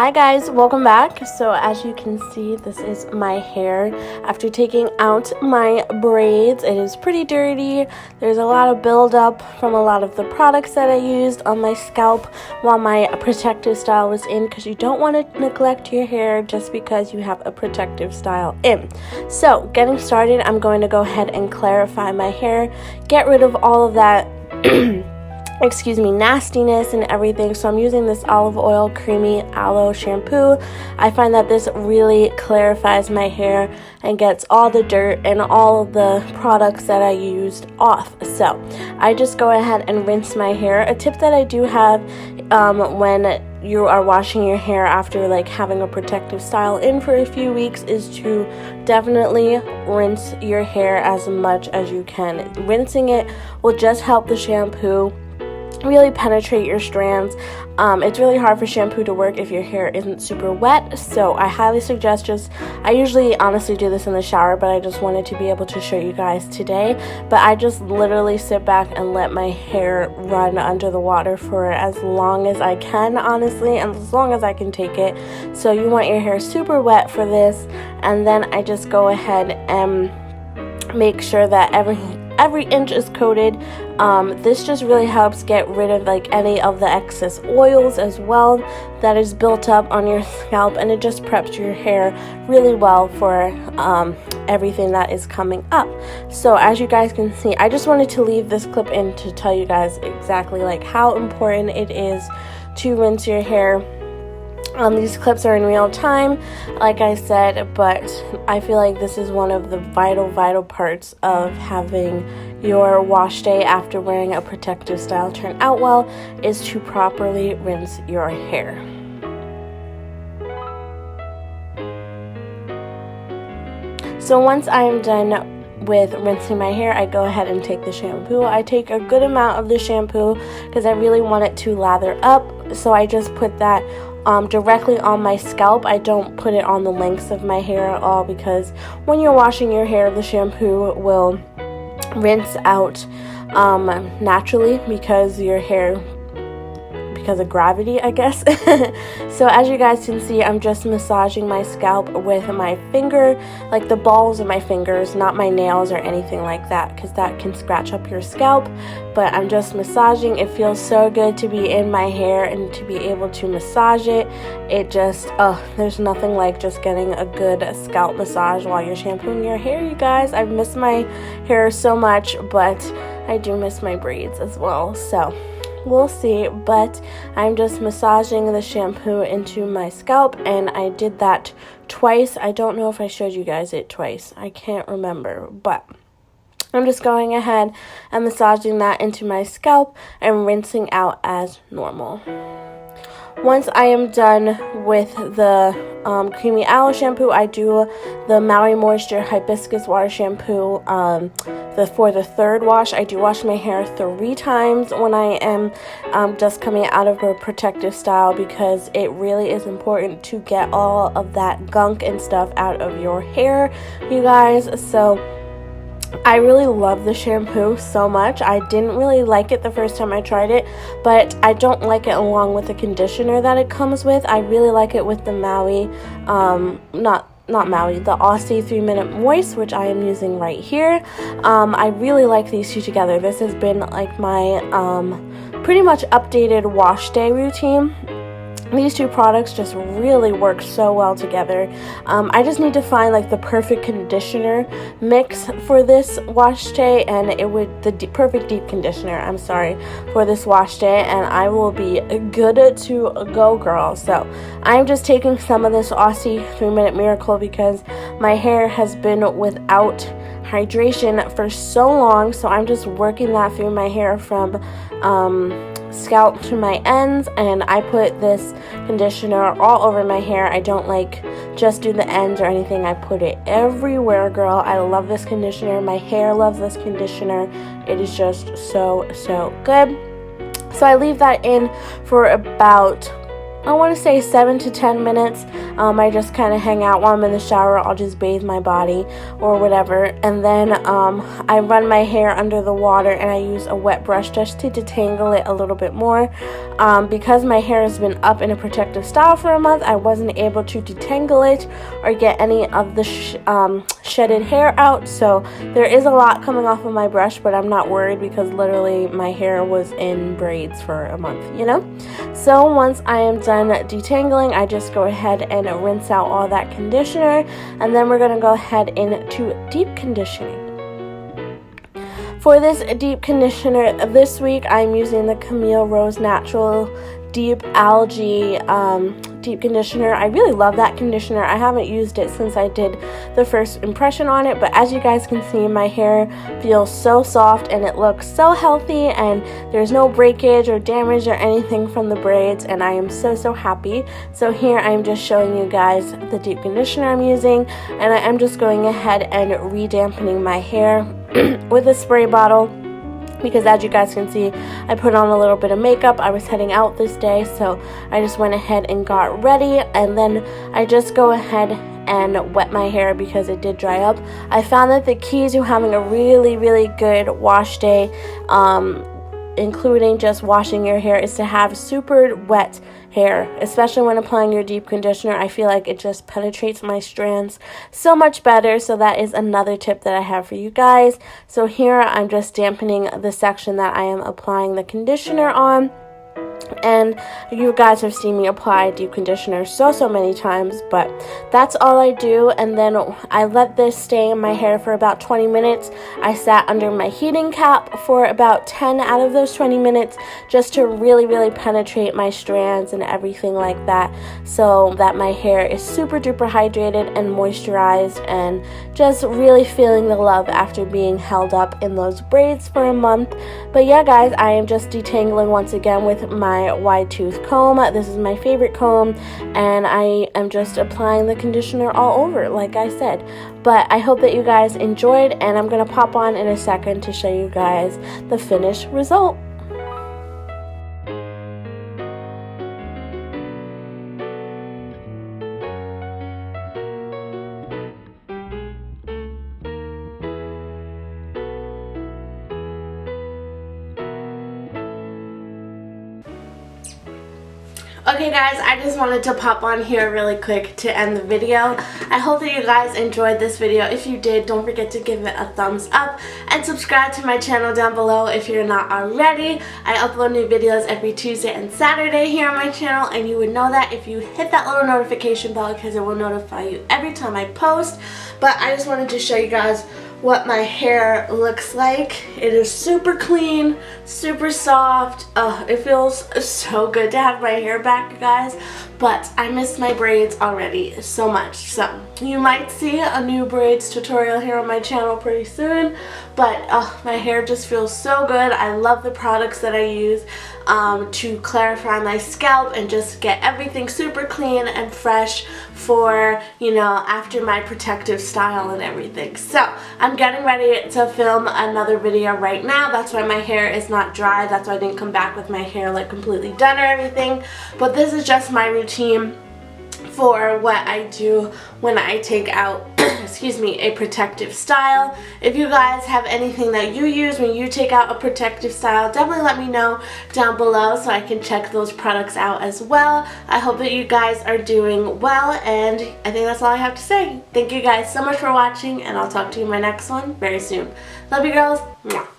Hi guys, welcome back. So as you can see, this is my hair after taking out my braids. It is pretty dirty. There's a lot of buildup from a lot of the products that I used on my scalp while my protective style was in, because you don't want to neglect your hair just because you have a protective style in. So getting started, I'm going to go ahead and clarify my hair, get rid of all of that nastiness and everything. So I'm using this olive oil creamy aloe shampoo. I find that this really clarifies my hair and gets all the dirt and all of the products that I used off. So I just go ahead and rinse my hair. A tip that I do have when you are washing your hair after like having a protective style in for a few weeks is to definitely rinse your hair as much as you can. Rinsing it will just help the shampoo really penetrate your strands. It's really hard for shampoo to work if your hair isn't super wet, so I highly suggest I usually honestly do this in the shower, but I just wanted to be able to show you guys today. But I just literally sit back and let my hair run under the water for as long as I can, honestly, and as long as I can take it. So you want your hair super wet for this, and then I just go ahead and make sure that every inch is coated. This just really helps get rid of like any of the excess oils as well that is built up on your scalp, and it just preps your hair really well for everything that is coming up. So as you guys can see, I just wanted to leave this clip in to tell you guys exactly like how important it is to rinse your hair. These clips are in real time, like I said, but I feel like this is one of the vital parts of having your wash day after wearing a protective style turn out well, is to properly rinse your hair. So once I am done with rinsing my hair, I go ahead and take the shampoo. I take a good amount of the shampoo because I really want it to lather up, so I just put that directly on my scalp. I don't put it on the lengths of my hair at all, because when you're washing your hair, the shampoo will rinse out naturally because of gravity, I guess. So as you guys can see, I'm just massaging my scalp with my finger, like the balls of my fingers, not my nails or anything like that, because that can scratch up your scalp. But I'm just massaging. It feels so good to be in my hair and to be able to massage it. It just, there's nothing like just getting a good scalp massage while you're shampooing your hair, you guys. I've missed my hair so much, but I do miss my braids as well. So we'll see, but I'm just massaging the shampoo into my scalp, and I did that twice. I don't know if I showed you guys it twice. I can't remember, but I'm just going ahead and massaging that into my scalp and rinsing out as normal. Once I am done with the creamy aloe shampoo, I do the Maui Moisture Hibiscus Water Shampoo. For the third wash, I do wash my hair 3 times when I am just coming out of a protective style, because it really is important to get all of that gunk and stuff out of your hair, you guys. So I really love the shampoo so much. I didn't really like it the first time I tried it, but I don't like it along with the conditioner that it comes with. I really like it with the Maui, not Maui, the Aussie 3-Minute Moist, which I am using right here. I really like these two together. This has been like my pretty much updated wash day routine. These two products just really work so well together. I just need to find like the perfect conditioner mix for this wash day, and perfect deep conditioner, for this wash day, and I will be good to go, girl. So I'm just taking some of this Aussie 3-Minute Miracle because my hair has been without hydration for so long, so I'm just working that through my hair from scalp to my ends, and I put this conditioner all over my hair. I don't just do the ends or anything. I put it everywhere, girl. I love this conditioner. My hair loves this conditioner. It is just so good. So I leave that in for about I want to say 7 to 10 minutes. I just kind of hang out while I'm in the shower. I'll just bathe my body or whatever, and then I run my hair under the water and I use a wet brush just to detangle it a little bit more. Because my hair has been up in a protective style for a month, I wasn't able to detangle it or get any of the shedded hair out, so there is a lot coming off of my brush, but I'm not worried because literally my hair was in braids for a month, you know? So once I am done detangling, I just go ahead and rinse out all that conditioner, and then we're going to go ahead into deep conditioning. For this deep conditioner this week, I'm using the Camille Rose Natural Deep Algae deep conditioner. I really love that conditioner. I haven't used it since I did the first impression on it, but as you guys can see, my hair feels so soft and it looks so healthy, and there's no breakage or damage or anything from the braids, and I am so happy. So here I'm just showing you guys the deep conditioner I'm using, and I am just going ahead and re-dampening my hair with a spray bottle, because as you guys can see, I put on a little bit of makeup. I was heading out this day, so I just went ahead and got ready, and then I just go ahead and wet my hair because it did dry up. I found that the key to having a really good wash day, including just washing your hair, is to have super wet hair, especially when applying your deep conditioner. I feel like it just penetrates my strands so much better. So that is another tip that I have for you guys. So here I'm just dampening the section that I am applying the conditioner on. And you guys have seen me apply deep conditioner so many times, but that's all I do. And then I let this stay in my hair for about 20 minutes. I sat under my heating cap for about 10 out of those 20 minutes just to really penetrate my strands and everything like that, so that my hair is super duper hydrated and moisturized and just really feeling the love after being held up in those braids for a month. But yeah guys, I am just detangling once again with my wide tooth comb. This is my favorite comb, and I am just applying the conditioner all over, like I said. But I hope that you guys enjoyed, and I'm going to pop on in a second to show you guys the finished result. Okay guys, I just wanted to pop on here really quick to end the video. I hope that you guys enjoyed this video. If you did, don't forget to give it a thumbs up and subscribe to my channel down below if you're not already. I upload new videos every Tuesday and Saturday here on my channel, and you would know that if you hit that little notification bell, because it will notify you every time I post. But I just wanted to show you guys what my hair looks like. It is super clean, super soft. It feels so good to have my hair back, guys. But I miss my braids already so much. So you might see a new braids tutorial here on my channel pretty soon. But my hair just feels so good. I love the products that I use to clarify my scalp and just get everything super clean and fresh for, you know, after my protective style and everything. So I'm getting ready to film another video right now. That's why my hair is not dry. That's why I didn't come back with my hair like completely done or everything. But this is just my routine for what I do when I take out excuse me, a protective style. If you guys have anything that you use when you take out a protective style, definitely let me know down below so I can check those products out as well. I hope that you guys are doing well, and I think that's all I have to say. Thank you guys so much for watching, and I'll talk to you in my next one very soon. Love you girls. Mwah.